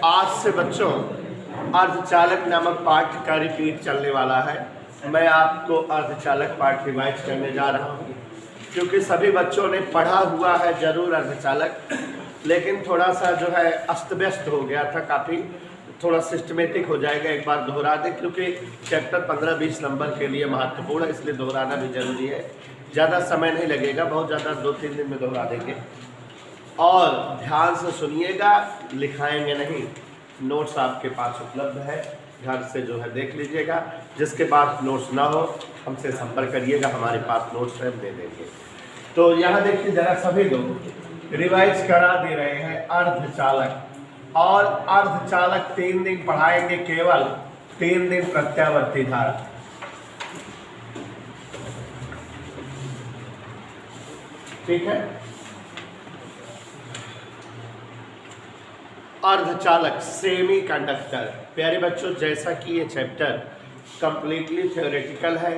आज से बच्चों अर्धचालक नामक पाठ का रिपीट चलने वाला है। मैं आपको अर्धचालक पाठ रिवाइज करने जा रहा हूँ क्योंकि सभी बच्चों ने पढ़ा हुआ है जरूर अर्धचालक, लेकिन थोड़ा सा जो है अस्त व्यस्त हो गया था, काफ़ी थोड़ा सिस्टमेटिक हो जाएगा। एक बार दोहरा दें क्योंकि चैप्टर 15-20 नंबर के लिए महत्वपूर्ण है, इसलिए दोहराना भी जरूरी है। ज़्यादा समय नहीं लगेगा, बहुत ज़्यादा 2-3 दिन में दोहरा देंगे। और ध्यान से सुनिएगा, लिखाएंगे नहीं। नोट्स आपके पास उपलब्ध है, घर से जो है देख लीजिएगा। जिसके पास नोट्स ना हो हमसे संपर्क करिएगा, हमारे पास नोट्स है, दे देंगे। तो यहाँ देखिए जरा, सभी लोग रिवाइज करा दे रहे हैं अर्धचालक। और अर्धचालक 3 दिन पढ़ाएंगे, केवल 3 दिन प्रत्यावर्ती धारा। ठीक है। अर्धचालक सेमी कंडक्टर। प्यारे बच्चों, जैसा कि ये चैप्टर कंप्लीटली थ्योरेटिकल है,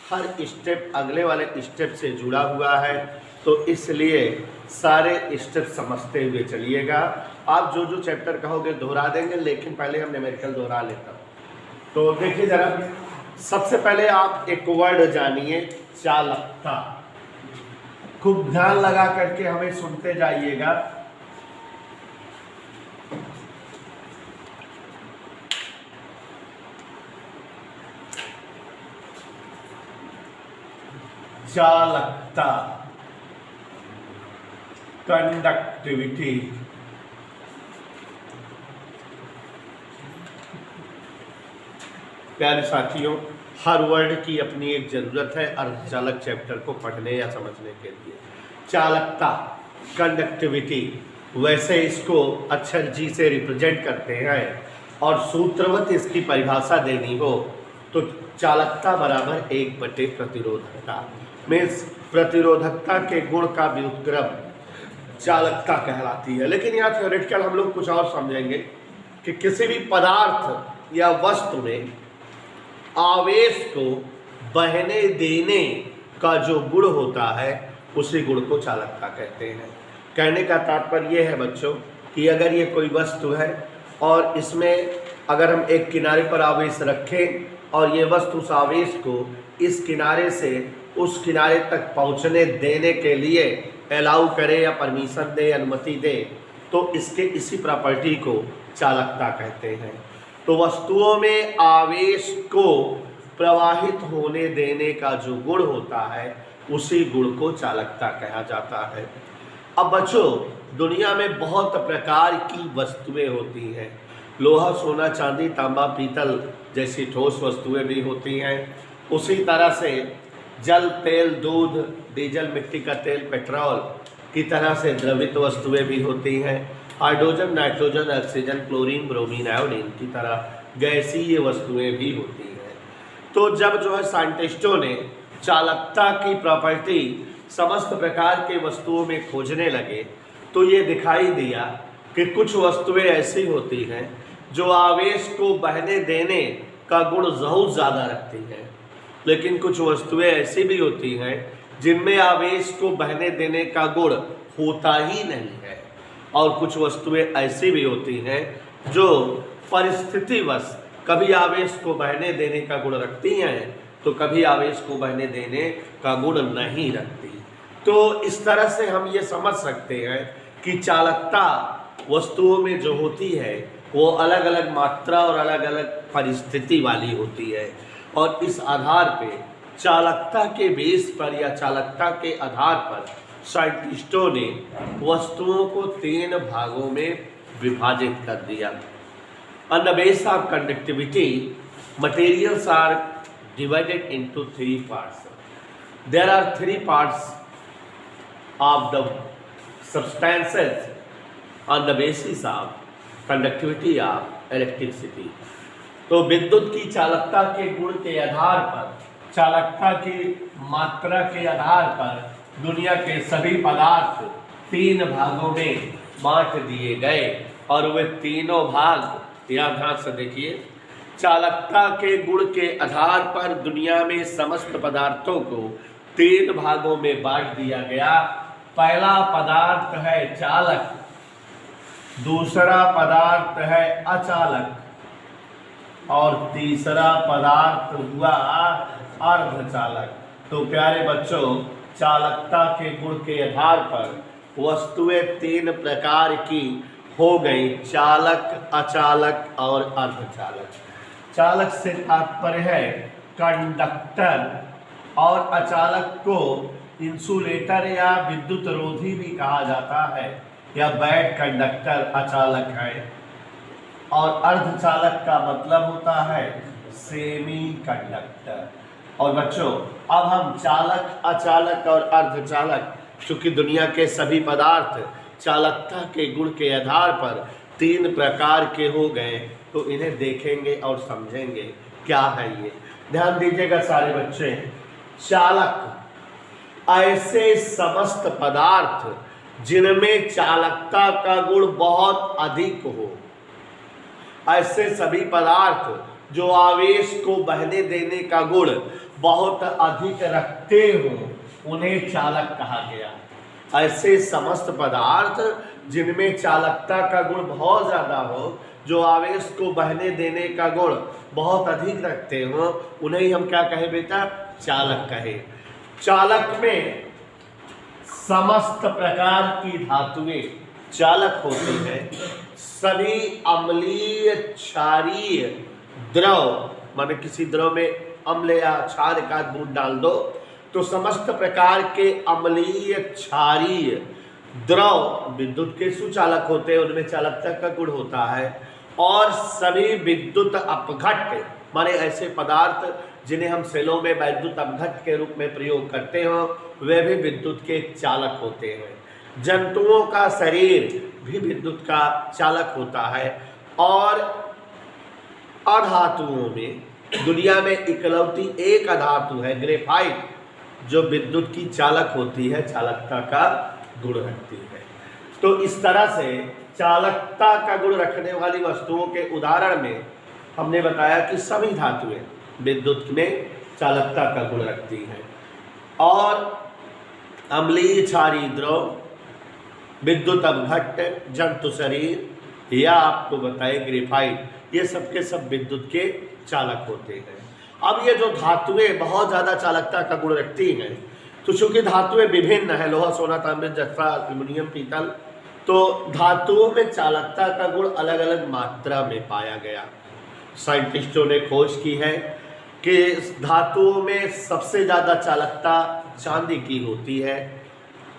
हर स्टेप अगले वाले स्टेप से जुड़ा हुआ है, तो इसलिए सारे स्टेप समझते हुए चलिएगा। आप जो जो चैप्टर कहोगे दोहरा देंगे, लेकिन पहले हम न्यूमेरिकल दोहरा लेता हूँ। तो देखिए जरा, सबसे पहले आप एक वर्ड जानिए, चालकता। खूब ध्यान लगा करके हमें सुनते जाइएगा। चालकता, कंडक्टिविटी। प्यारे साथियों, हर वर्ड की अपनी एक जरूरत है अर्धचालक चैप्टर को पढ़ने या समझने के लिए। चालकता, कंडक्टिविटी, वैसे इसको अक्षर जी से रिप्रेजेंट करते हैं और सूत्रवत इसकी परिभाषा देनी हो तो चालकता बराबर 1 बटे प्रतिरोधकता। मीन्स प्रतिरोधकता के गुण का व्युत्क्रम चालकता कहलाती है। लेकिन यहाँ थ्योरेटिकल हम लोग कुछ और समझेंगे कि किसी भी पदार्थ या वस्तु में आवेश को बहने देने का जो गुण होता है उसी गुण को चालकता कहते हैं। कहने का तात्पर्य यह है बच्चों कि अगर ये कोई वस्तु है और इसमें अगर हम एक किनारे पर आवेश रखें और ये वस्तु उस आवेश को इस किनारे से उस किनारे तक पहुंचने देने के लिए अलाउ करे या परमिशन दे, अनुमति दे, तो इसके इसी प्रॉपर्टी को चालकता कहते हैं। तो वस्तुओं में आवेश को प्रवाहित होने देने का जो गुण होता है उसी गुण को चालकता कहा जाता है। अब बच्चों, दुनिया में बहुत प्रकार की वस्तुएं होती हैं। लोहा, सोना, चांदी, तांबा, पीतल जैसी ठोस वस्तुएं भी होती हैं। उसी तरह से जल, तेल, दूध, डीजल, मिट्टी का तेल, पेट्रोल की तरह से द्रवित वस्तुएं भी होती हैं। Hydrogen, nitrogen, oxygen, chlorine, bromine, iodine की तरह गैसीय वस्तुएं भी होती हैं। तो जब जो है साइंटिस्टों ने चालकता की प्रॉपर्टी समस्त प्रकार के वस्तुओं में खोजने लगे तो ये दिखाई दिया कि कुछ वस्तुएं ऐसी होती हैं जो आवेश को बहने देने का गुण बहुत ज़्यादा रखती हैं, लेकिन कुछ वस्तुएं ऐसी भी होती हैं जिनमें आवेश को बहने देने का गुण होता ही नहीं है। और कुछ वस्तुएं ऐसी भी होती हैं जो परिस्थितिवश कभी आवेश को बहने देने का गुण रखती हैं तो कभी आवेश को बहने देने का गुण नहीं रखती। तो इस तरह से हम ये समझ सकते हैं कि चालकता वस्तुओं में जो होती है वो अलग अलग मात्रा और अलग अलग परिस्थिति वाली होती है। और इस आधार पे चालकता के बेस पर या चालकता के आधार पर साइंटिस्टों ने वस्तुओं को 3 भागों में विभाजित कर दिया। On the basis of conductivity, materials are divided into 3 parts. There are 3 parts of the substances on the basis of conductivity of electricity. तो विद्युत की चालकता के गुण के आधार पर, चालकता की मात्रा के आधार पर दुनिया के सभी पदार्थ 3 भागों में बांट दिए गए और वे तीनों भाग यहाँ ध्यान से देखिए। चालकता के गुण के आधार पर दुनिया में समस्त पदार्थों को 3 भागों में बांट दिया गया। पहला पदार्थ है चालक, दूसरा पदार्थ है अचालक, और तीसरा पदार्थ हुआ अर्धचालक। तो प्यारे बच्चों, चालकता के गुण के आधार पर वस्तुएं तीन प्रकार की हो गई, चालक, अचालक और अर्धचालक। चालक से तात्पर्य है कंडक्टर, और अचालक को इंसुलेटर या विद्युत रोधी भी कहा जाता है, या बैड कंडक्टर अचालक है। और अर्धचालक का मतलब होता है सेमी कंडक्टर। और बच्चों, अब हम चालक, अचालक और अर्धचालक, चूंकि दुनिया के सभी पदार्थ चालकता के गुण के आधार पर तीन प्रकार के हो गए, तो इन्हें देखेंगे और समझेंगे क्या है ये। ध्यान दीजिएगा सारे बच्चे। चालक ऐसे समस्त पदार्थ जिनमें चालकता का गुण बहुत अधिक हो, ऐसे सभी पदार्थ जो आवेश को बहने देने का गुण बहुत अधिक रखते हो, उन्हें चालक कहा गया। ऐसे समस्त पदार्थ जिनमें चालकता का गुण बहुत ज्यादा हो, जो आवेश को बहने देने का गुण बहुत अधिक रखते हो, उन्हें हम क्या कहे बेटा? चालक कहे। चालक में समस्त प्रकार की धातुएं चालक होती हैं। सभी अम्लीय, क्षारीय द्रव, माने किसी द्रव में अम्ल या क्षार का दूध डाल दो तो समस्त प्रकार के अम्लीय, क्षारीय द्रव विद्युत के सुचालक होते हैं, उनमें चालकता का गुण होता है। और सभी विद्युत अपघट्य, माने ऐसे पदार्थ जिन्हें हम सेलों में वैद्युत अपघट्य के रूप में प्रयोग करते हो, वे भी विद्युत के चालक होते हैं। जंतुओं का शरीर भी विद्युत का चालक होता है। और अधातुओं में दुनिया में इकलौती एक अधातु है ग्रेफाइट, जो विद्युत की चालक होती है, चालकता का गुण रखती है। तो इस तरह से चालकता का गुण रखने वाली वस्तुओं के उदाहरण में हमने बताया कि सभी धातुएं विद्युत में चालकता का गुण रखती हैं। और अम्लीय, क्षारीय द्रव, विद्युत अपघट्य, जंतु शरीर या आपको बताए ग्रेफाइट, ये सब के सब विद्युत के चालक होते हैं। अब ये जो धातुएं बहुत ज़्यादा चालकता का गुण रखती हैं, तो चूंकि धातुएं विभिन्न है, लोहा, सोना, तांबे, जस्ता, एल्युमिनियम, पीतल, तो धातुओं में चालकता का गुण अलग अलग मात्रा में पाया गया। साइंटिस्टों ने खोज की है कि धातुओं में सबसे ज़्यादा चालकता चांदी की होती है।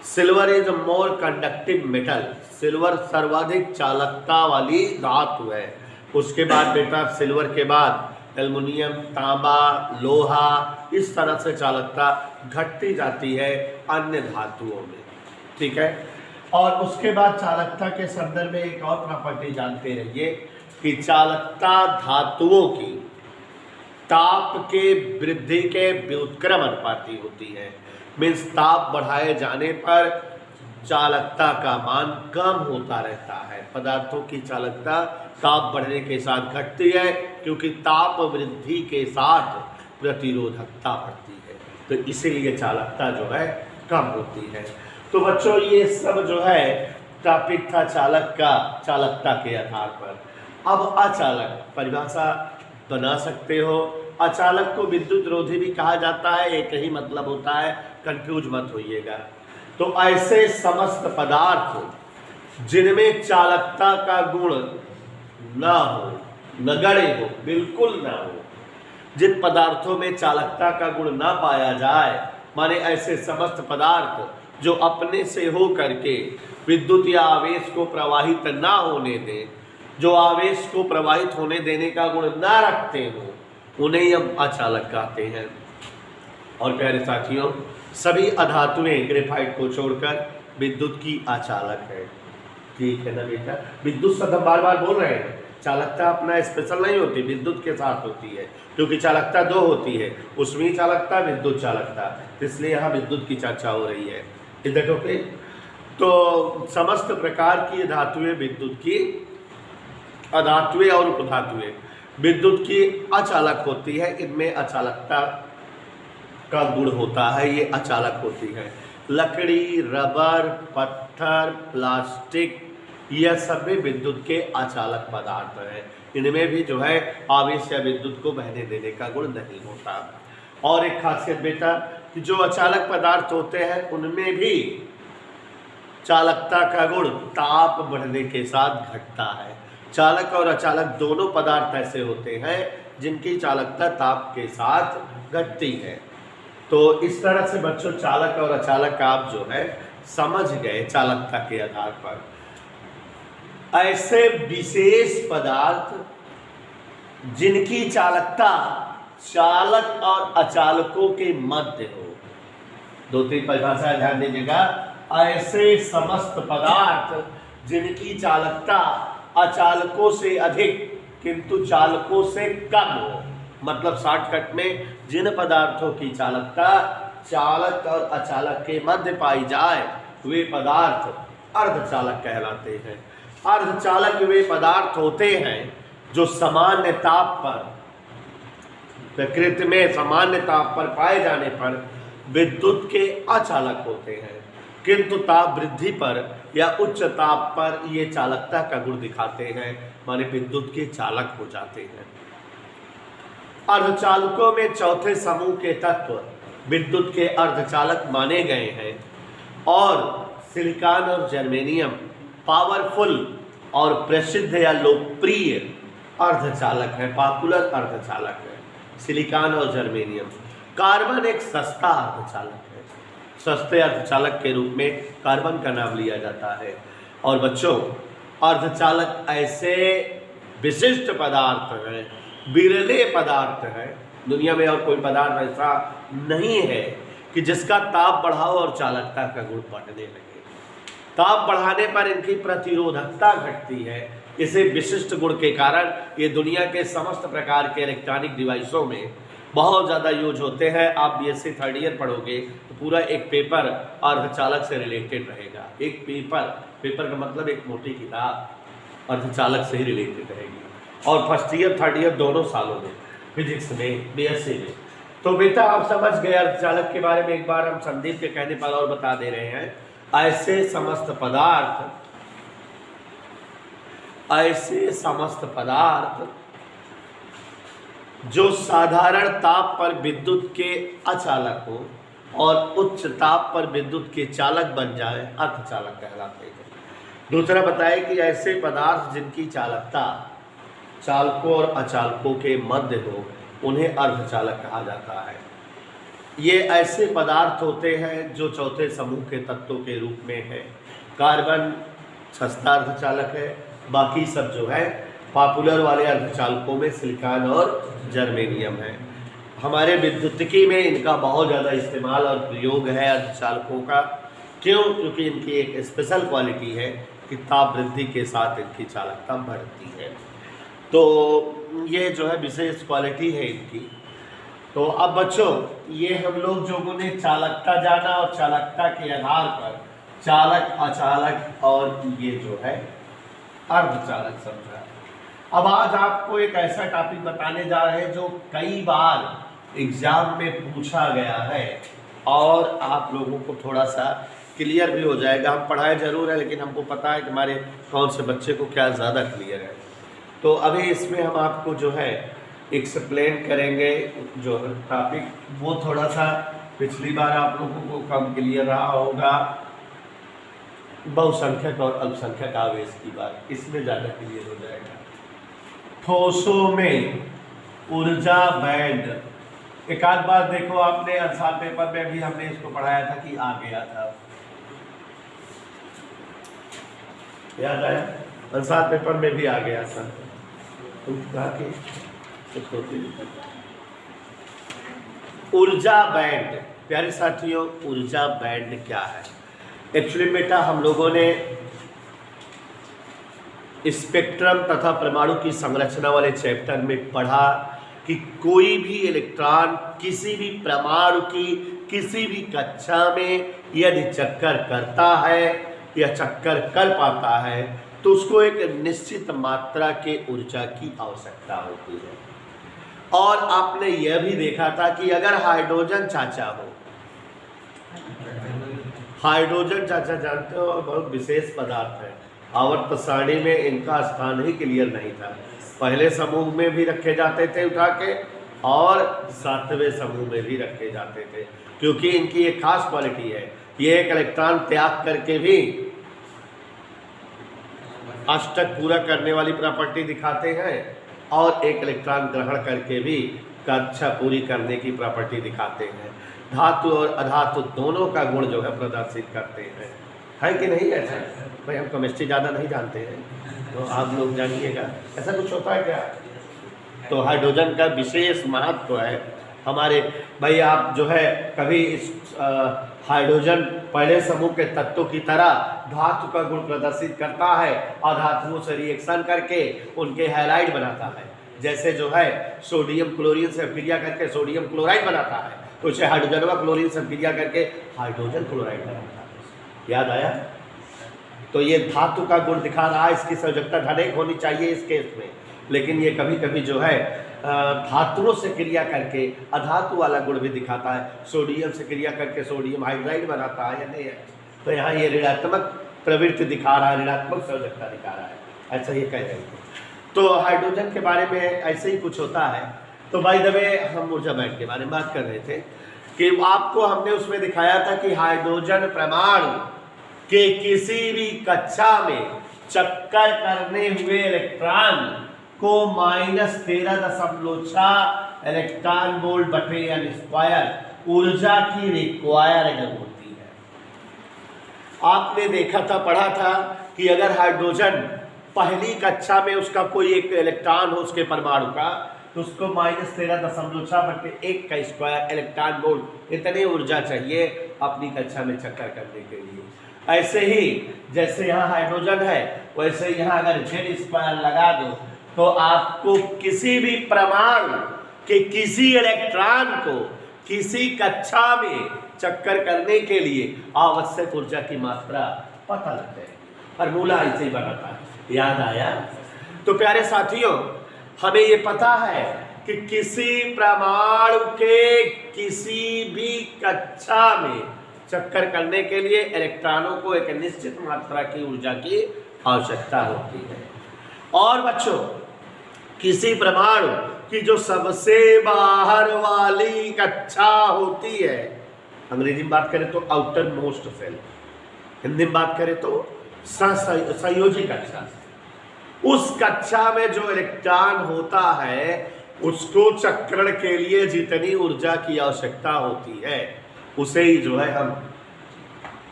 Silver is more conductive metal, silver सर्वाधिक चालकता वाली धातु है। उसके बाद बेटा सिल्वर के बाद एल्युमिनियम, तांबा, लोहा, इस तरह से चालकता घटती जाती है अन्य धातुओं में, ठीक है। और उसके बाद चालकता के संदर्भ में एक और प्रॉपर्टी जानते रहिए कि चालकता धातुओं की ताप के वृद्धि के व्युत्क्रम अनुपाती होती है। मीन्स ताप बढ़ाए जाने पर चालकता का मान कम होता रहता है। पदार्थों की चालकता ताप बढ़ने के साथ घटती है, क्योंकि ताप वृद्धि के साथ प्रतिरोधकता बढ़ती है, तो इसीलिए चालकता जो है कम होती है। तो बच्चों, ये सब जो है टॉपिक था चालक का, चालकता के आधार पर। अब अचालक परिभाषा बना सकते हो। अचालक को विद्युत रोधी भी कहा जाता है, एक ही मतलब होता है, कंफ्यूज मत होइएगा। तो ऐसे समस्त पदार्थ जिनमें चालकता का गुण ना हो, नगण्य हो, बिल्कुल ना हो, जिन पदार्थों में चालकता का गुण ना पाया जाए, माने ऐसे समस्त पदार्थ जो अपने से हो करके विद्युत या आवेश को प्रवाहित ना होने दें, जो आवेश को प्रवाहित होने देने का गुण ना रखते हो, उन्हें हम अचालक कहते हैं। और प्यारे साथियों, सभी अधातुएं ग्रेफाइट को छोड़कर विद्युत की अचालक है, ठीक है ना बेटा। विद्युत शब्द हम बार बार बोल रहे हैं, चालकता अपना स्पेशल नहीं होती, विद्युत के साथ होती है, क्योंकि चालकता दो होती है, उसमें चालकता, विद्युत चालकता, इसलिए यहाँ विद्युत की चर्चा हो रही है। Is that okay? तो समस्त प्रकार की धातुएं विद्युत की, अधातुएं और उपधातुएं विद्युत की अचालक होती है। इनमें अचालकता का गुण होता है, ये अचालक होती है। लकड़ी, रबर, पत्थर, प्लास्टिक, यह सब भी विद्युत के अचालक पदार्थ हैं। इनमें भी जो है आवेश या विद्युत को बहने देने का गुण नहीं होता। और एक खासियत बेटा कि जो अचालक पदार्थ होते हैं उनमें भी चालकता का गुण ताप बढ़ने के साथ घटता है। चालक और अचालक दोनों पदार्थ ऐसे होते हैं जिनकी चालकता ताप के साथ घटती है। तो इस तरह से बच्चों चालक और अचालक आप जो है समझ गए चालकता के आधार पर। ऐसे विशेष पदार्थ जिनकी चालकता चालक और अचालकों के मध्य हो। 2-3 परिभाषा ध्यान दीजिएगा। ऐसे समस्त पदार्थ जिनकी चालकता अचालकों से अधिक किंतु चालकों से कम हो, मतलब शॉर्टकट में जिन पदार्थों की चालकता चालक और अचालक के मध्य पाई जाए वे पदार्थ अर्धचालक कहलाते हैं। अर्धचालक वे पदार्थ होते हैं जो सामान्य ताप पर, प्रकृति में सामान्य ताप पर पाए जाने पर विद्युत के अचालक होते हैं, किंतु ताप वृद्धि पर या उच्च ताप पर ये चालकता का गुण दिखाते हैं, माने विद्युत के चालक हो जाते हैं। अर्धचालकों में चौथे समूह के तत्व विद्युत के अर्धचालक माने गए हैं और सिलिकॉन और जर्मेनियम पावरफुल और प्रसिद्ध या लोकप्रिय अर्धचालक है, पॉपुलर अर्धचालक है सिलिकॉन और जर्मेनियम। कार्बन एक सस्ता अर्धचालक है, सस्ते अर्धचालक के रूप में कार्बन का नाम लिया जाता है। और बच्चों अर्धचालक ऐसे विशिष्ट पदार्थ हैं, बिरले पदार्थ हैं, दुनिया में और कोई पदार्थ ऐसा नहीं है कि जिसका ताप बढ़ाओ और चालकता का गुण बढ़ने लगे। ताप बढ़ाने पर इनकी प्रतिरोधकता घटती है। इसे विशिष्ट गुण के कारण ये दुनिया के समस्त प्रकार के इलेक्ट्रॉनिक डिवाइसों में बहुत ज़्यादा यूज होते हैं। आप बीएससी 3rd ईयर पढ़ोगे तो पूरा एक पेपर अर्धचालक से रिलेटेड रहेगा। एक पेपर का मतलब एक मोटी किताब अर्धचालक से ही रिलेटेड रहेगी। और 1st ईयर 3rd ईयर दोनों सालों में फिजिक्स में बीएससी में। तो बेटा आप समझ गए अर्धचालक के बारे में। एक बार हम संदीप के कहने पर और बता दे रहे हैं। ऐसे समस्त पदार्थ जो साधारण ताप पर विद्युत के अचालक हो और उच्च ताप पर विद्युत के चालक बन जाए अर्धचालक कहलाते हैं। दूसरा बताए कि ऐसे पदार्थ जिनकी चालकता चालकों और अचालकों के मध्य हो उन्हें अर्धचालक कहा जाता है। ये ऐसे पदार्थ होते हैं जो चौथे समूह के तत्वों के रूप में है। कार्बन सस्ता अर्धचालक है, बाकी सब जो है पॉपुलर वाले अर्धचालकों में सिलिकॉन और जर्मेनियम है। हमारे विद्युतिकी में इनका बहुत ज़्यादा इस्तेमाल और प्रयोग है अर्धचालकों का। क्यों? क्योंकि इनकी एक स्पेशल क्वालिटी है कि ताप वृद्धि के साथ इनकी चालकता बढ़ती है। तो ये जो है विशेष क्वालिटी है इनकी। तो अब बच्चों ये हम लोग जो ने चालकता जाना और चालकता के आधार पर चालक अचालक और ये जो है अर्धचालक समझा। अब आज आपको एक ऐसा टॉपिक बताने जा रहे हैं जो कई बार एग्जाम में पूछा गया है और आप लोगों को थोड़ा सा क्लियर भी हो जाएगा। हम पढ़ाए जरूर है लेकिन हमको पता है कि हमारे कौन से बच्चे को क्या ज़्यादा क्लियर है। तो अभी इसमें हम आपको जो है एक्सप्लेन करेंगे जो टॉपिक, वो थोड़ा सा पिछली बार आप लोगों को कम क्लियर रहा होगा। बहुसंख्यक और अल्पसंख्यक आवेश की बात इसमें ज़्यादा क्लियर हो जाएगा। ठोसों में ऊर्जा बैंड, एक आध बार देखो आपने अंसार पेपर में भी हमने इसको पढ़ाया था कि आ गया था, याद आया? अंसार पेपर में भी आ गया था। ऊर्जा बैंड, प्यारे साथियों ऊर्जा बैंड क्या है? एक्चुअली बेटा हम लोगों ने स्पेक्ट्रम तथा परमाणु की संरचना वाले चैप्टर में पढ़ा कि कोई भी इलेक्ट्रॉन किसी भी परमाणु की किसी भी कक्षा में यदि चक्कर करता है या चक्कर कर पाता है तो उसको एक निश्चित मात्रा के ऊर्जा की आवश्यकता होती है। और आपने यह भी देखा था कि अगर हाइड्रोजन चाचा हो, हाइड्रोजन चाचा जानते हो बहुत विशेष पदार्थ है, आवर्त सारणी में इनका स्थान ही क्लियर नहीं था। पहले समूह में भी रखे जाते थे उठा के और 7वें समूह में भी रखे जाते थे, क्योंकि इनकी एक खास क्वालिटी है, ये एक इलेक्ट्रॉन त्याग करके भी अष्टक पूरा करने वाली प्रॉपर्टी दिखाते हैं और एक इलेक्ट्रॉन ग्रहण करके भी कक्षा पूरी करने की प्रॉपर्टी दिखाते हैं। धातु और अधातु दोनों का गुण जो है प्रदर्शित करते हैं, है कि नहीं? ऐसा भाई हम केमिस्ट्री ज़्यादा नहीं जानते हैं, तो आप लोग जानिएगा ऐसा कुछ होता है क्या? तो हाइड्रोजन का विशेष महत्व है हमारे भाई। आप जो है कभी इस हाइड्रोजन पहले समूह के तत्वों की तरह धातु का गुण प्रदर्शित करता है और धातुओं से रिएक्शन करके उनके हैलाइड बनाता है। जैसे जो है सोडियम क्लोरीन से क्रिया करके सोडियम क्लोराइड बनाता है, तो उसे हाइड्रोजन व क्लोरीन से क्रिया करके हाइड्रोजन क्लोराइड बनाता है। याद आया? तो ये धातु का गुण दिखा रहा है, इसकी संयोजकता धन होनी चाहिए इस केस में, लेकिन ये कभी कभी जो है धातुओं से क्रिया करके अधातु वाला गुण भी दिखाता है। सोडियम से क्रिया करके सोडियम हाइड्राइड बनाता है या नहीं है? तो यहाँ ये ऋणात्मक प्रवृत्ति दिखा रहा है, ऋणात्मक संयोजकता दिखा रहा है, ऐसा ये कह रहे हैं। तो हाइड्रोजन के बारे में ऐसे ही कुछ होता है। तो बाय द वे हम ऊर्जा बैंड के बारे में बात कर रहे थे कि आपको हमने उसमें दिखाया था कि हाइड्रोजन परमाणु के किसी भी कक्षा में चक्कर करने हुए इलेक्ट्रॉन को -13.6 इलेक्ट्रॉन वोल्ट बटे एन स्क्वायर ऊर्जा की रिक्वायर्ड होती है। आपने देखा था, पढ़ा था कि अगर हाइड्रोजन पहली कक्षा में उसका कोई एक इलेक्ट्रॉन हो उसके परमाणु का, तो उसको -13.6 बटे 1 का स्क्वायर इलेक्ट्रॉन वोल्ट इतनी ऊर्जा चाहिए अपनी कक्षा में चक्कर करने के लिए। ऐसे ही जैसे यहाँ हाइड्रोजन है, वैसे यहाँ अगर Z स्क्वायर लगा दो तो आपको किसी भी परमाणु के किसी इलेक्ट्रॉन को किसी कक्षा में चक्कर करने के लिए आवश्यक ऊर्जा की मात्रा पता लग जाएगी। फॉर्मूला ऐसे ही बनाता है, याद आया? तो प्यारे साथियों, हमें ये पता है कि किसी परमाणु के किसी भी कक्षा में चक्कर करने के लिए इलेक्ट्रॉनों को एक निश्चित मात्रा की ऊर्जा की आवश्यकता होती है। और बच्चों, किसी परमाणु की जो सबसे बाहर वाली कक्षा होती है, अंग्रेजी में बात करें तो आउटर मोस्ट सेल, हिंदी में बात करें तो संयोजी कक्षा, उस कक्षा में जो इलेक्ट्रॉन होता है उसको चक्रण के लिए जितनी ऊर्जा की आवश्यकता होती है उसे ही जो है हम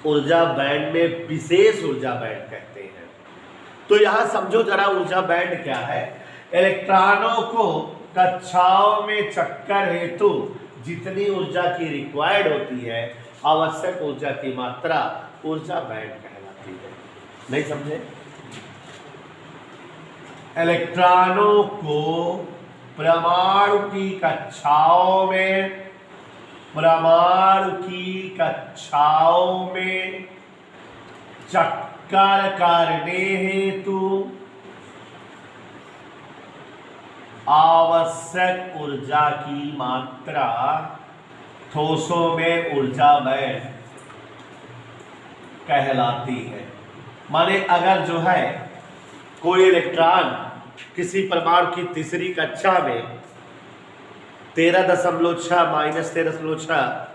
ऊर्जा बैंड में विशेष ऊर्जा बैंड कहते हैं। तो यहां समझो जरा ऊर्जा बैंड क्या है। इलेक्ट्रॉनों को कक्षाओं में चक्कर हेतु जितनी ऊर्जा की रिक्वायर्ड होती है, आवश्यक ऊर्जा की मात्रा ऊर्जा बैंड कहलाती है। नहीं समझे? इलेक्ट्रॉनों को परमाणु की कक्षाओं में चक्कर करने हेतु आवश्यक ऊर्जा की मात्रा ठोसों में ऊर्जा बैंड कहलाती है। माने अगर जो है कोई इलेक्ट्रॉन किसी परमाणु की तीसरी कक्षा में 13.6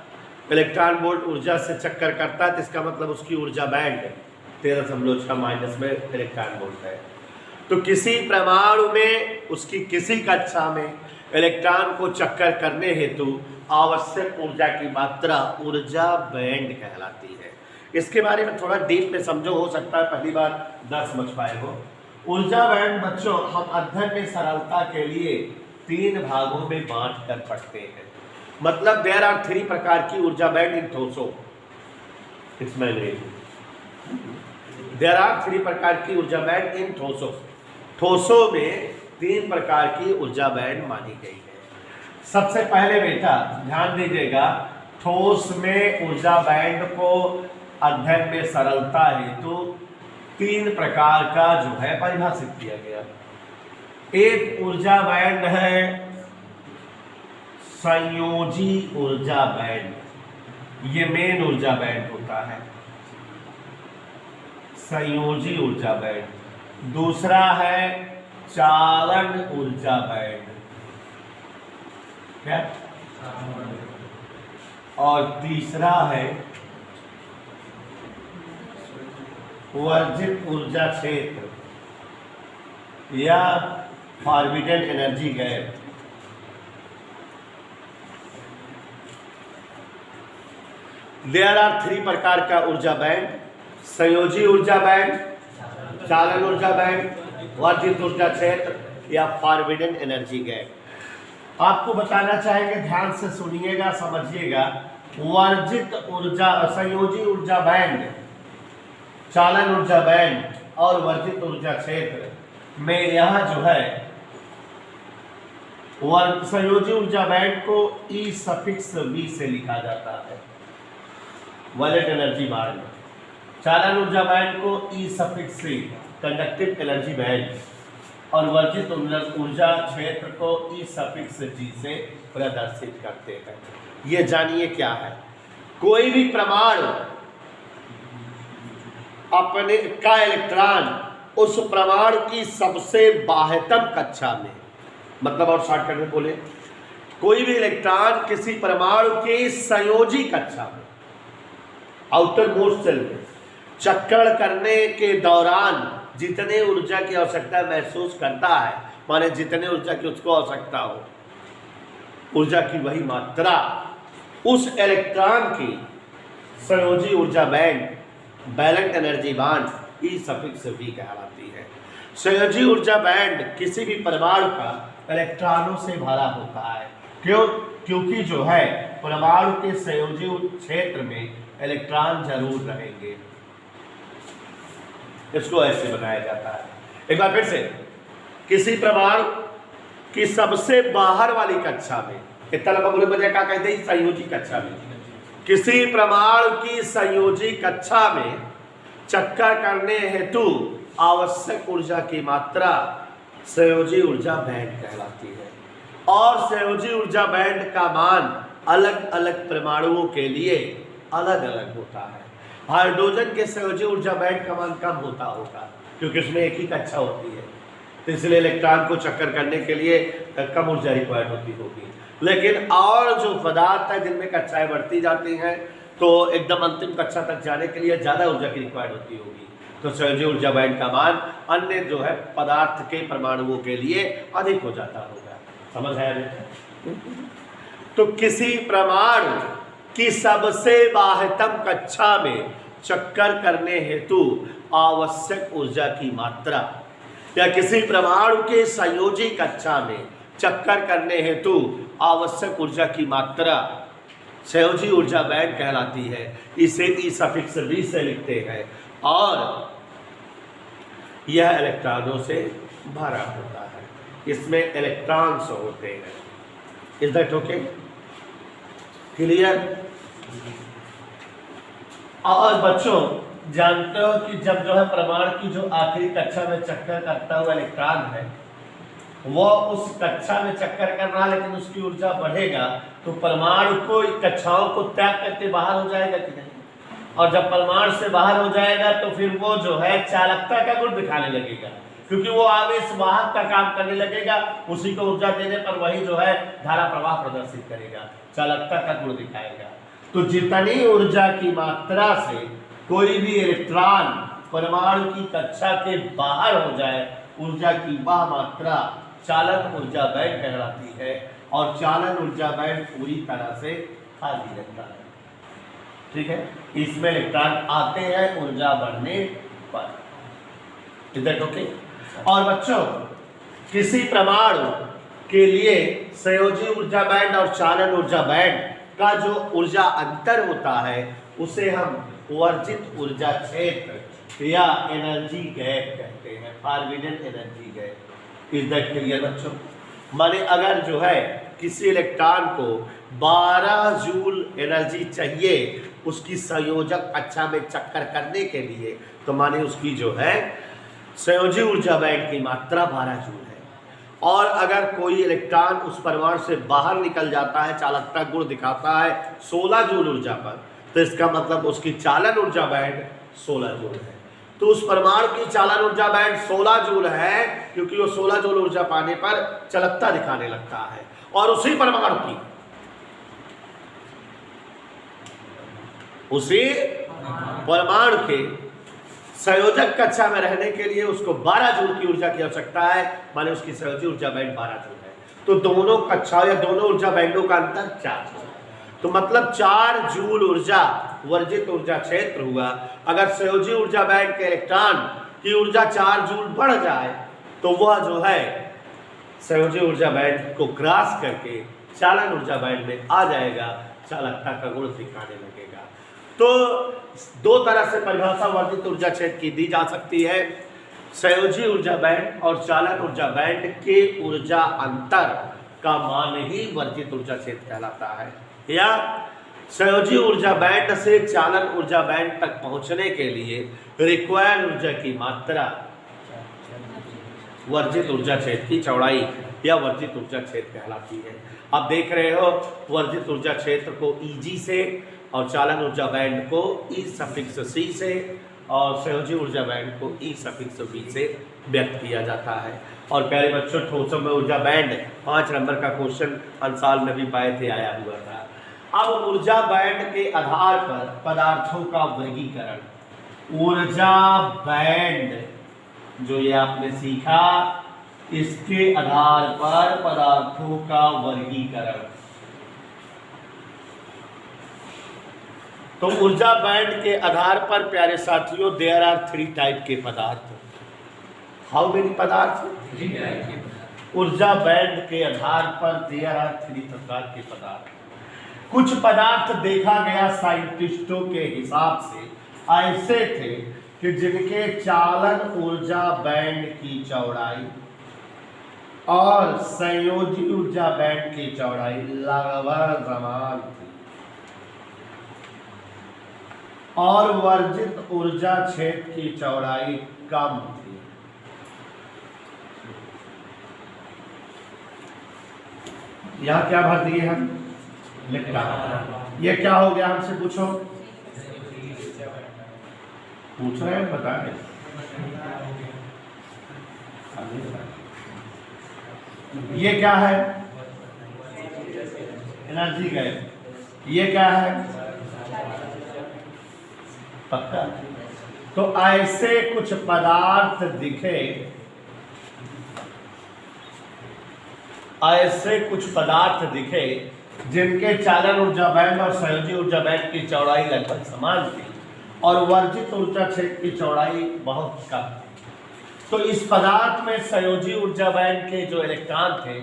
इलेक्ट्रॉन वोल्ट ऊर्जा से चक्कर करता है, तो इसका मतलब उसकी ऊर्जा बैंड 13.6 में इलेक्ट्रॉन वोल्ट है। तो किसी परमाणु में उसकी किसी कक्षा में इलेक्ट्रॉन को चक्कर करने हेतु आवश्यक ऊर्जा की मात्रा ऊर्जा बैंड कहलाती है। इसके बारे में थोड़ा डीप में समझो, हो सकता है पहली बार न समझ पाए हो। ऊर्जा बैंड बच्चों हम अध्ययन में सरलता के लिए 3 भागों में बांट कर पढ़ते हैं। मतलब देयर आर 3 प्रकार की ऊर्जा बैंड इन ठोसो। इसमें देयर आर 3 प्रकार की ऊर्जा बैंड इन ठोसो। ठोसों में 3 प्रकार की ऊर्जा बैंड मानी गई है। सबसे पहले बेटा ध्यान दीजिएगा, ठोस में ऊर्जा बैंड को अध्ययन में सरलता हेतु 3 प्रकार का जो है परिभाषित किया गया। एक ऊर्जा बैंड है संयोजी ऊर्जा बैंड, ये मेन ऊर्जा बैंड होता है। संयोजी ऊर्जा बैंड, दूसरा है चालन ऊर्जा बैंड, क्या, और तीसरा है वर्जित ऊर्जा क्षेत्र या forbidden energy gap. There are 3 प्रकार का ऊर्जा बैंड, संयोजी ऊर्जा बैंड, चालन ऊर्जा बैंड, वर्जित ऊर्जा क्षेत्र या फॉरबिडन एनर्जी गैप। आपको बताना चाहेंगे, ध्यान से सुनिएगा, समझिएगा। वर्जित ऊर्जा, संयोजी ऊर्जा बैंड, चालन ऊर्जा बैंड और वर्जित ऊर्जा क्षेत्र में यहां जो है संयोजी ऊर्जा बैंड को ई सफिक्स बी से लिखा जाता है, वैलेंट एनर्जी बैंड। चालन ऊर्जा बैंड को ई सफिक्स सी, कंडक्टिव एनर्जी बैंड, और वर्जित ऊर्जा क्षेत्र को ई सफिक्स जी से प्रदर्शित करते हैं। ये जानिए क्या है। कोई भी परमाणु अपने का इलेक्ट्रॉन उस परमाणु की सबसे बाह्यतम कक्षा में, मतलब और शॉर्टकट में बोले, कोई भी इलेक्ट्रॉन किसी परमाणु के संयोजी कक्षा में, आउटर मोस्ट सेल में चक्कर करने के दौरान जितने ऊर्जा की आवश्यकता महसूस करता है, माने जितने ऊर्जा की उसको आवश्यकता हो, ऊर्जा की वही मात्रा उस इलेक्ट्रॉन की संयोजी ऊर्जा band, valent energy band E suffix V कहलाती है। संयोजी ऊर्जा बैंड किसी भी परमाणु का इलेक्ट्रॉनों से भरा होता है। क्यों? क्योंकि जो है परमाणु के संयोजी क्षेत्र में इलेक्ट्रॉन जरूर रहेंगे। इसको ऐसे बनाया जाता है। एक बार फिर से, किसी परमाणु की सबसे बाहर वाली कक्षा में, इतना लंबा बोले बजाय क्या कहते हैं, संयोजी कक्षा में, किसी परमाणु की संयोजी कक्षा में चक्कर करने हेतु आवश्यक ऊर्जा की मात्रा संयोजी ऊर्जा बैंड कहलाती है। और संयोजी ऊर्जा बैंड का मान अलग अलग परमाणुओं के लिए अलग अलग होता है। हाइड्रोजन के संयोजी ऊर्जा बैंड का मान कम होता होगा क्योंकि उसमें एक ही कक्षा होती है, तो इसलिए इलेक्ट्रॉन को चक्कर करने के लिए कम ऊर्जा रिक्वायर्ड होती होगी। लेकिन और जो पदार्थ है जिनमें कक्षाएं बढ़ती जाती हैं तो एकदम अंतिम कक्षा तक जाने के लिए ज़्यादा ऊर्जा की रिक्वायर्ड होती होगी, तो संयोजी ऊर्जा बैंड का मान अन्य जो है पदार्थ के परमाणुओं के लिए अधिक हो जाता होगा। समझ आया बेटा? तो किसी परमाणु की सबसे बाह्यतम कक्षा में चक्कर करने हेतु आवश्यक ऊर्जा की मात्रा, या किसी परमाणु के संयोजी कक्षा में चक्कर करने हेतु आवश्यक ऊर्जा की मात्रा संयोजी ऊर्जा बैंड कहलाती है। इसे ई सफिक्स बी से लिखते हैं और यह इलेक्ट्रॉनों से भरा होता है, इसमें इलेक्ट्रॉन्स होते हैं। Is that okay? क्लियर? और बच्चों जानते हो कि जब जो है परमाणु की जो आखिरी कक्षा में चक्कर करता हुआ इलेक्ट्रॉन है वो उस कक्षा में चक्कर कर रहा, लेकिन उसकी ऊर्जा बढ़ेगा तो परमाणु को कक्षाओं को त्याग करके बाहर हो जाएगा कि नहीं? और जब परमाणु से बाहर हो जाएगा तो फिर वो जो है चालकता का गुण दिखाने लगेगा, क्योंकि वो आवेश वाहक का काम करने लगेगा। उसी को ऊर्जा देने पर वही जो है धारा प्रवाह प्रदर्शित करेगा, चालकता का गुण दिखाएगा। तो जितनी ऊर्जा की मात्रा से कोई भी इलेक्ट्रॉन परमाणु की कक्षा के बाहर हो जाए, ऊर्जा की वह मात्रा चालन ऊर्जा बैंड कहलाती है। और चालन ऊर्जा बैंड पूरी तरह से खाली रहता है। ठीक है, इसमें इलेक्ट्रॉन आते हैं ऊर्जा बढ़ने पर। Is that okay? और बच्चों किसी परमाणु के लिए संयोजी ऊर्जा बैंड और चालन ऊर्जा बैंड का जो ऊर्जा अंतर होता है उसे हम वर्जित ऊर्जा क्षेत्र या एनर्जी गैप कहते हैं, forbidden energy gap. Is that clear बच्चों? माने अगर जो है किसी इलेक्ट्रॉन को 12 जूल एनर्जी चाहिए उसकी संयोजक कक्षा में चक्कर करने के लिए, तो माने उसकी जो है संयोजी ऊर्जा बैंड की मात्रा 12 जूल है। और अगर कोई इलेक्ट्रॉन उस परमाणु से बाहर निकल जाता है, चालकता गुण दिखाता है 16 जूल ऊर्जा पर, तो इसका मतलब उसकी चालन ऊर्जा बैंड 16 जूल है। तो उस परमाणु की चालन ऊर्जा बैंड 16 जूल है, क्योंकि वो 16 जूल ऊर्जा पाने पर चालकता दिखाने लगता है। और उसी परमाणु के संयोजक कक्षा में रहने के लिए उसको 12 जूल की ऊर्जा की आवश्यकता है, माने उसकी संयोजी ऊर्जा बैंड 12 जूल है। तो दोनों कक्षाओं या दोनों ऊर्जा बैंडों का अंतर 4 जूल, तो मतलब 4 जूल ऊर्जा वर्जित ऊर्जा क्षेत्र हुआ। अगर संयोजी ऊर्जा बैंड के इलेक्ट्रॉन की ऊर्जा 4 जूल बढ़ जाए तो वह जो है संयोजी ऊर्जा बैंड को क्रॉस करके चालन ऊर्जा बैंड में आ जाएगा, चालकता का गुण दिखाने लगेगा। तो दो तरह से परिभाषा वर्जित ऊर्जा क्षेत्र की दी जा सकती है, संयोजी ऊर्जा बैंड और चालन ऊर्जा बैंड के ऊर्जा अंतर का मान ही वर्जित ऊर्जा क्षेत्र कहलाता है। या संयोजी ऊर्जा बैंड से चालन ऊर्जा बैंड तक पहुंचने के लिए रिक्वायर्ड ऊर्जा की मात्रा वर्जित ऊर्जा क्षेत्र की चौड़ाई या वर्जित ऊर्जा क्षेत्र कहलाती है। आप देख रहे हो वर्जित ऊर्जा क्षेत्र को Eg से और चालन ऊर्जा बैंड को E सफिक्स C से और संयोजी ऊर्जा बैंड को E सफिक्स B से व्यक्त किया जाता है। और प्यारे बच्चों, ठोसों में ऊर्जा बैंड 5 नंबर का क्वेश्चन अंसाल में भी पाए थे, आया हुआ था। अब ऊर्जा बैंड के आधार पर पदार्थों का वर्गीकरण, ऊर्जा बैंड जो ये आपने सीखा, इसके आधार पर पदार्थों का वर्गीकरण। तो ऊर्जा बैंड के आधार पर प्यारे साथियों देयर आर 3 टाइप के पदार्थ। हाउ मेनी पदार्थ? ऊर्जा बैंड के आधार पर देयर आर 3 प्रकार के पदार्थ। कुछ पदार्थ देखा गया साइंटिस्टों के हिसाब से ऐसे थे कि जिनके चालन ऊर्जा बैंड की चौड़ाई और संयोजी ऊर्जा बैंड की चौड़ाई लगभग समान थी और वर्जित ऊर्जा क्षेत्र की चौड़ाई कम थी। यहां क्या भर दिए हम? लिखा। ये क्या हो गया हमसे पूछो? पूछ रहे हैं, बता रहे। ये क्या है? एनर्जी गए। ये क्या है? पक्का। तो ऐसे कुछ पदार्थ दिखे, ऐसे कुछ पदार्थ दिखे जिनके चालन ऊर्जा बैंड और संयोजी ऊर्जा बैंड की चौड़ाई लगभग समान थी और वर्जित ऊर्जा क्षेत्र की चौड़ाई बहुत कम थी। तो इस पदार्थ में संयोजी ऊर्जा बैंड के जो इलेक्ट्रॉन थे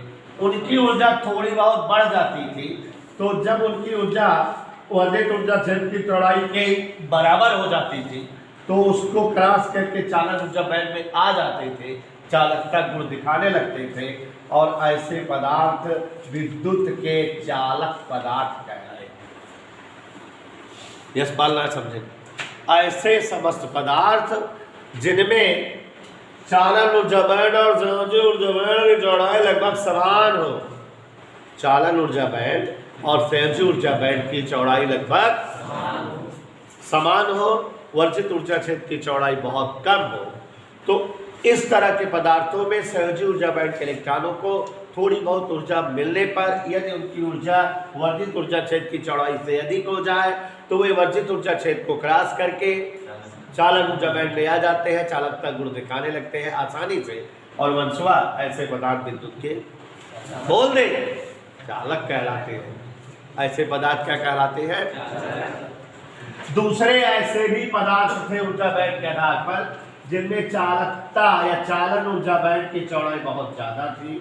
उनकी ऊर्जा थोड़ी बहुत बढ़ जाती थी। तो जब उनकी ऊर्जा वर्जित ऊर्जा क्षेत्र की चौड़ाई के बराबर हो जाती थी तो उसको क्रॉस करके चालन ऊर्जा बैंड में आ जाते थे, चालकता गुण दिखाने लगते थे और ऐसे पदार्थ विद्युत के चालक पदार्थ कहलाए। यस पालना समझे? ऐसे समस्त पदार्थ जिनमें चालन ऊर्जा बैंड और संयोजी ऊर्जा बैंड की चौड़ाई लगभग समान हो, चालन ऊर्जा बैंड और संयोजी ऊर्जा बैंड की चौड़ाई लगभग समान हो, वर्जित ऊर्जा क्षेत्र की चौड़ाई बहुत कम हो, तो इस तरह के पदार्थों में संयोजी ऊर्जा बैंड के इलेक्ट्रॉनों को थोड़ी बहुत ऊर्जा मिलने पर यदि उनकी ऊर्जा वर्जित ऊर्जा क्षेत्र की चौड़ाई से अधिक हो जाए तो वे वर्जित ऊर्जा क्षेत्र को क्रॉस करके चालन ऊर्जा बैंड ले आ जाते हैं, चालकता गुण दिखाने लगते हैं आसानी से और वंशवा ऐसे पदार्थ विद्युत के बोल दे चालक कहलाते हैं। ऐसे पदार्थ क्या कहलाते हैं? दूसरे ऐसे भी पदार्थ थे ऊर्जा बैंड के आधार पर जिनमें चालकता या चालन ऊर्जा बैंड की चौड़ाई बहुत ज्यादा थी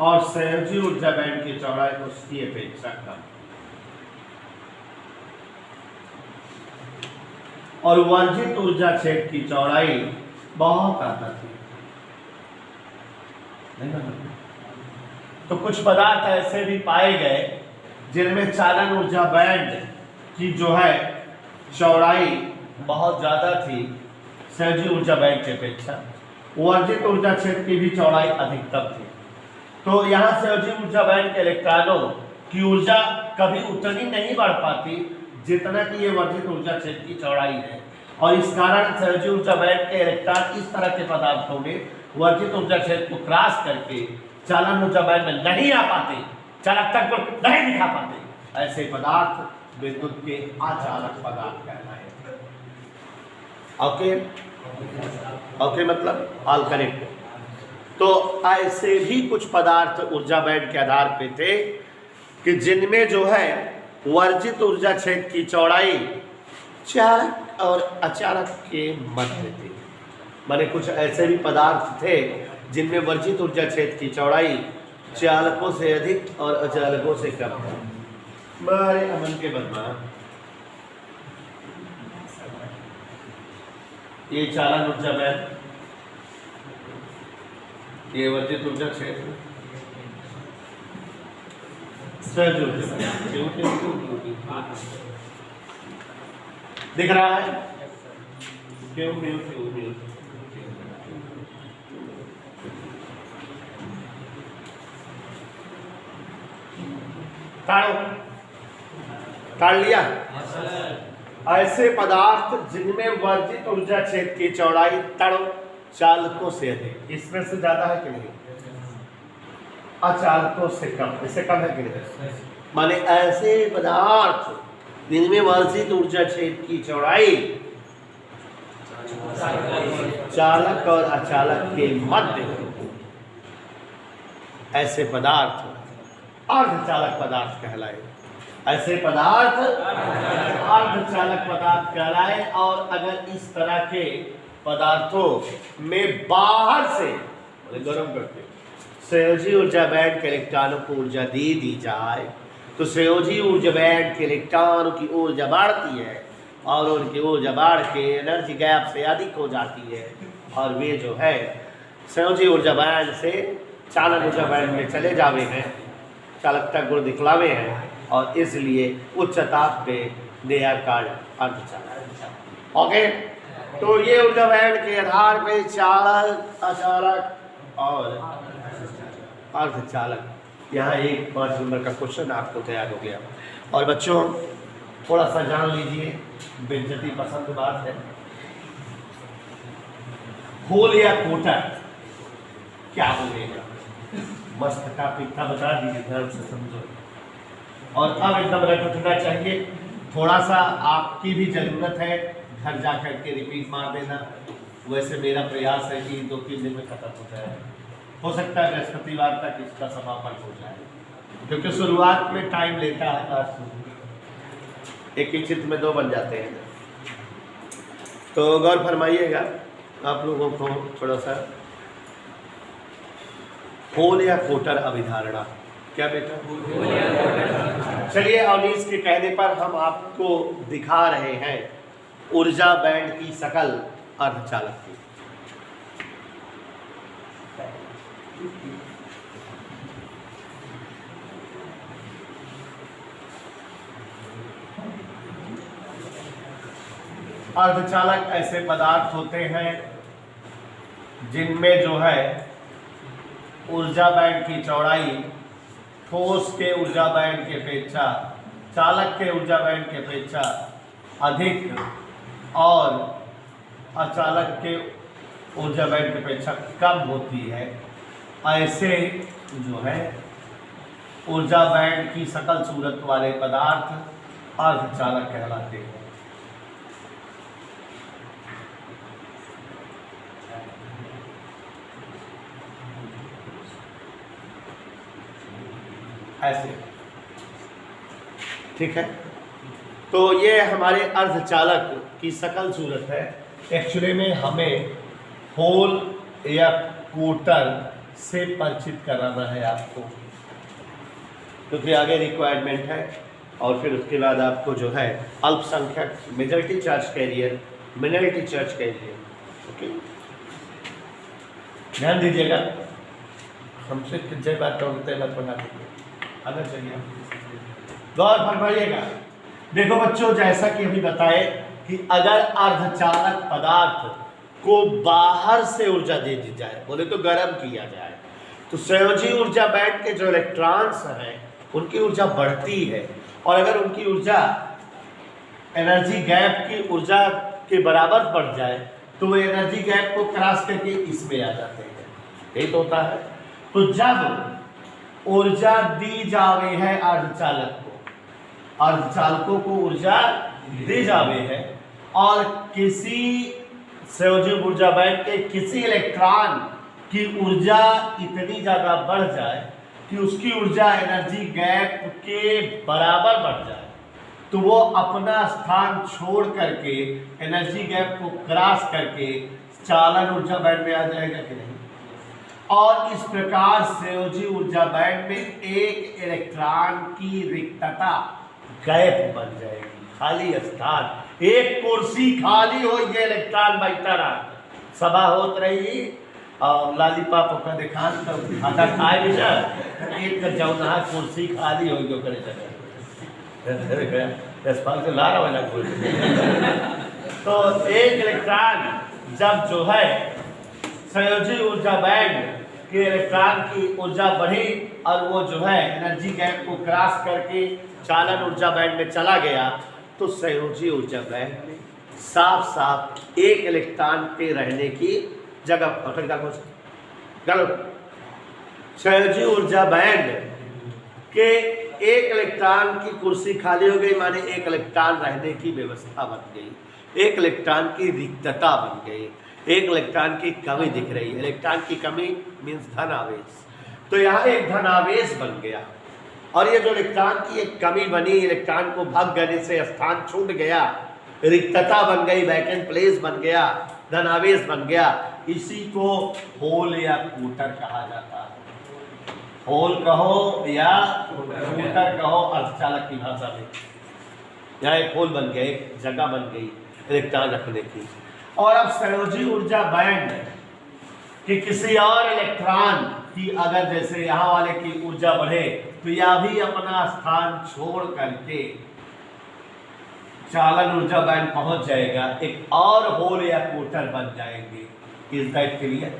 और संयोजी ऊर्जा बैंड की चौड़ाई उसकी अपेक्षा कम और वर्जित ऊर्जा क्षेत्र की चौड़ाई बहुत ज्यादा थी। तो कुछ पदार्थ ऐसे भी पाए गए जिनमें चालन ऊर्जा बैंड की जो है चौड़ाई बहुत ज्यादा थी संयोजी ऊर्जा बैंड की अपेक्षा, वर्जित ऊर्जा क्षेत्र की भी चौड़ाई अधिकतम थी। तो यहाँ संयोजी ऊर्जा बैंड के इलेक्ट्रॉनों की ऊर्जा कभी उतनी नहीं बढ़ पाती जितना कि ये वर्जित ऊर्जा क्षेत्र की चौड़ाई है। और इस कारण सहयोजी ऊर्जा बैंड के इलेक्ट्रॉन इस तरह के पदार्थों में वर्जित ऊर्जा क्षेत्र को क्रॉस करके चालन ऊर्जा बैंड में नहीं आ पाते, चालकता को नहीं दिखा पाते, ऐसे पदार्थ विद्युत के अचालक पदार्थ कहलाए। ओके ओके, मतलब ऑल करेक्ट। तो ऐसे भी कुछ पदार्थ ऊर्जा बैंड के आधार पे थे कि जिनमें जो है वर्जित ऊर्जा क्षेत्र की चौड़ाई चालक और अचालक के मध्य थी। माने कुछ ऐसे भी पदार्थ थे जिनमें वर्जित ऊर्जा क्षेत्र की चौड़ाई चालकों से अधिक और अचालकों से कम था। मारे अमन के बदमाश, ये चालन ऊर्जा बैंड, ये वर्जित ऊर्जा क्षेत्र, दिख रहा है क्यों? ताड़ लिया। ऐसे पदार्थ जिनमें वर्जित ऊर्जा क्षेत्र की चौड़ाई तड़ो चालकों से अधिक, इसमें से ज्यादा है कि नहीं? अचालकों से कम, इससे कम है कि नहीं? माने ऐसे पदार्थ जिनमें वर्जित ऊर्जा क्षेत्र की चौड़ाई चालक और अचालक के मध्य, ऐसे पदार्थ अर्धचालक पदार्थ कहलाए। ऐसे पदार्थ अर्धचालक पदार्थ कहलाए। और अगर इस तरह के पदार्थों में बाहर से गर्म करके संयोजी ऊर्जा बैंड के इलेक्ट्रॉनों को ऊर्जा दे दी जाए तो संयोजी ऊर्जा बैंड के इलेक्ट्रॉनों की ऊर्जा बढ़ती है और उनकी ऊर्जा बढ़ के एनर्जी गैप से अधिक हो जाती है और वे जो है संयोजी ऊर्जा बैंड से चालन ऊर्जा बैंड में चले जावे हैं, चालकता गुण दिखलावे हैं और इसलिए उच्च ताप पे दे आर कॉल्ड अर्धचालक। ओके, तो ये ऊर्जा बैंड के आधार पे चालक, अचालक और अर्धचालक, यहाँ एक 5 नंबर का क्वेश्चन आपको तैयार हो गया। और बच्चों थोड़ा सा जान लीजिए, बेइज्जती पसंद बात है। होल या कोटर क्या होगा? मस्त टॉपिक था, बता दीजिए, ध्यान से समझो। और अब एकदम रट उठना चाहिए। थोड़ा सा आपकी भी ज़रूरत है, घर जा कर के रिपीट मार देना। वैसे मेरा प्रयास है कि 2-3 दिन में खत्म हो जाए, हो सकता है बृहस्पतिवार तक इसका समापन हो जाए, क्योंकि शुरुआत में टाइम लेता है क्लास में, एक ही चित्र में 2 बन जाते हैं। तो गौर फरमाइएगा आप लोगों को थोड़ा सा। होल या कोटर अभिधारणा क्या बेटा? चलिए, अवनीश के कहने पर हम आपको दिखा रहे हैं ऊर्जा बैंड की शकल अर्धचालक की। अर्धचालक ऐसे पदार्थ होते हैं जिनमें जो है ऊर्जा बैंड की चौड़ाई ठोस के ऊर्जा बैंड की अपेक्षा, चालक के ऊर्जा बैंड की अपेक्षा अधिक और अचालक के ऊर्जा बैंड की अपेक्षा कम होती है। ऐसे जो है ऊर्जा बैंड की सकल सूरत वाले पदार्थ अर्धचालक कहलाते हैं। ऐसे, ठीक है। तो ये हमारे अर्धचालक की सकल सूरत है। एक्चुअली में हमें होल या कोटर से परिचित कराना है आपको, क्योंकि आगे रिक्वायरमेंट है। और फिर उसके बाद आपको जो है अल्पसंख्यक, majority charge carrier, minority charge carrier, okay, ध्यान दीजिएगा। हमसे जय बात पढ़ा दीजिए, आना चाहिए, गौर फरमाइएगा। देखो बच्चों, जैसा कि अभी बताए कि अगर अर्धचालक पदार्थ को बाहर से ऊर्जा दे दी जाए, बोले तो गर्म किया जाए, तो संयोजी ऊर्जा बैंड के जो इलेक्ट्रॉन्स हैं उनकी ऊर्जा बढ़ती है। और अगर उनकी ऊर्जा एनर्जी गैप की ऊर्जा के बराबर पड़ जाए तो वो एनर्जी गैप को क्रॉस करके इसमें आ जाते हैं। यही तो होता है। तो जब ऊर्जा दी जावे है अर्धचालक को, अर्धचालकों को ऊर्जा दी जावे है और किसी संयोजी ऊर्जा बैंड के किसी इलेक्ट्रॉन की ऊर्जा इतनी ज्यादा बढ़ जाए कि उसकी ऊर्जा एनर्जी गैप के बराबर बढ़ जाए, तो वो अपना स्थान छोड़ करके एनर्जी गैप को क्रॉस करके चालन ऊर्जा बैंड में आ जाएगा कि नहीं। और इस प्रकार संयोजी ऊर्जा बैंड में एक इलेक्ट्रॉन की रिक्तता गैप बन जाएगी, खाली स्थान, एक कुर्सी खाली हो गई, इलेक्ट्रॉन बैठा रहा, सभा होत रही और लालीपाप का दिखान तो खाना खाए भी ना, एक जौना कुर्सी खाली हो गई करे जगह अस्पताल से ला रहा वाला कुर्सी। तो एक इलेक्ट्रॉन जब जो है संयोजी ऊर्जा बैंड के इलेक्ट्रॉन की ऊर्जा बढ़ी और वो जो है एनर्जी गैप को क्रॉस करके चालन ऊर्जा बैंड में चला गया, तो संयोजी ऊर्जा बैंड में साफ साफ एक इलेक्ट्रॉन के रहने की जगह संयोजी ऊर्जा बैंड के एक इलेक्ट्रॉन की कुर्सी खाली हो गई, माने एक इलेक्ट्रॉन रहने की व्यवस्था बन गई, एक इलेक्ट्रॉन की रिक्तता बन गई, एक इलेक्ट्रॉन की कमी दिख रही है। इलेक्ट्रॉन की कमी मीन्स धन आवेश, तो यहाँ एक धनावेश बन गया और ये जो इलेक्ट्रॉन की एक कमी बनी, इलेक्ट्रॉन को भाग जाने से स्थान छूट गया, रिक्तता बन गई, वैकेंट प्लेस बन गया, धनावेश बन गया, इसी को होल या कूटर कहा जाता है। होल कहो या कूटर कहो अर्धचालक की भाषा में। यहाँ एक होल बन गया, एक जगह बन गई इलेक्ट्रॉन रखने की। और अब संयोजी ऊर्जा बैंड कि किसी और इलेक्ट्रॉन की अगर जैसे यहाँ वाले की ऊर्जा बढ़े तो यह भी अपना स्थान छोड़ करके चालन ऊर्जा बैंड पहुंच जाएगा, एक और होल या कोटर बन जाएंगे। Is that clear?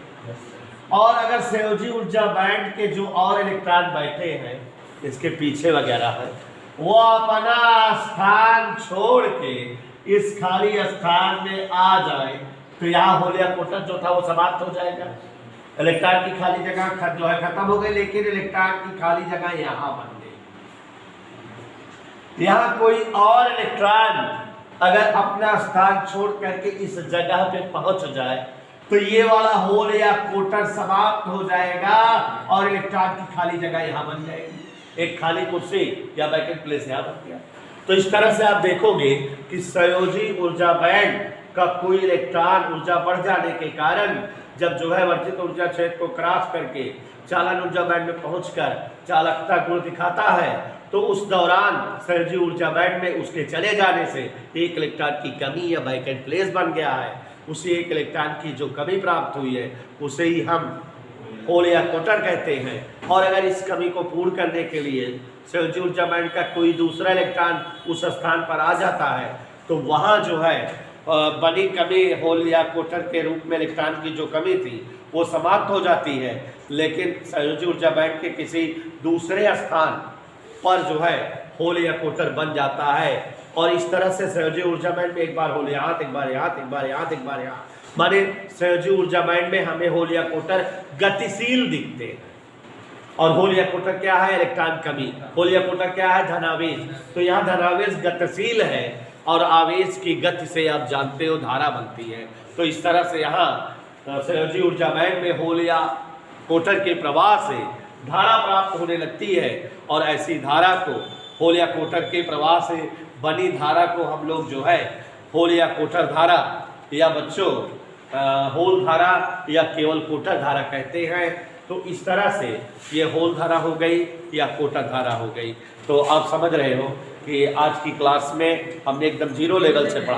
और अगर संयोजी ऊर्जा बैंड के जो और इलेक्ट्रॉन बैठे हैं इसके पीछे वगैरह है, वो अपना स्थान छोड़ के इस खाली स्थान में आ जाए तो यहाँ होल या कोटर जो था वो समाप्त हो जाएगा। इलेक्ट्रॉन की खाली जगह जो है खत्म हो गई, लेकिन इलेक्ट्रॉन की खाली जगह यहाँ बन गई। यहाँ कोई और इलेक्ट्रॉन अगर अपना स्थान छोड़ करके इस जगह पे पहुंच जाए तो ये वाला होल या कोटर समाप्त हो जाएगा और इलेक्ट्रॉन की खाली जगह यहाँ बन जाएगी, एक खाली कुर्सी या वैकेंट प्लेस यहाँ बन गया। तो इस तरह से आप देखोगे कि संयोजी ऊर्जा बैंड का कोई इलेक्ट्रॉन ऊर्जा बढ़ जाने के कारण जब जो है वर्धित ऊर्जा क्षेत्र को क्रॉस करके चालन ऊर्जा बैंड में पहुंचकर चालकता गुण दिखाता है, तो उस दौरान संयोजी ऊर्जा बैंड में उसके चले जाने से एक इलेक्ट्रॉन की कमी या वैकेंट प्लेस बन गया है। उसी एक इलेक्ट्रॉन की जो कमी प्राप्त हुई है उसे ही हम होल या कोटर कहते हैं। और अगर इस कमी को पूर्ण करने के लिए संयोजी ऊर्जा बैंड का कोई दूसरा इलेक्ट्रॉन उस स्थान पर आ जाता है तो वहाँ जो है बनी कमी होल या कोटर के रूप में इलेक्ट्रॉन की जो कमी थी वो समाप्त हो जाती है, लेकिन संयोजी ऊर्जा बैंड के किसी दूसरे स्थान पर जो है होल या कोटर बन जाता है। और इस तरह से संयोजी ऊर्जा बैंड में एक बार होल यहाँ, एक बार यहाँ, एक बार यहाँ, एक बार यहाँ, माने संयोजी ऊर्जा बैंड में हमें होल या कोटर गतिशील दिखते हैं। और होल या कोटर क्या है? इलेक्ट्रॉन कमी। होल या कोटर क्या है? धनावेश। तो यहाँ धनावेश गतिशील है और आवेश की गति से आप जानते हो धारा बनती है। तो इस तरह से यहाँ संयोजी ऊर्जा बैंड में होल या कोटर के प्रवाह से धारा प्राप्त होने लगती है और ऐसी धारा को होल या कोटर के प्रवाह से बनी धारा को हम लोग जो है होल या कोटर धारा या बच्चों होल धारा या केवल कोटर धारा कहते हैं। तो इस तरह से ये होल धारा हो गई या कोटर धारा हो गई। तो आप समझ रहे हो कि आज की क्लास में हमने एकदम जीरो लेवल से पढ़ा।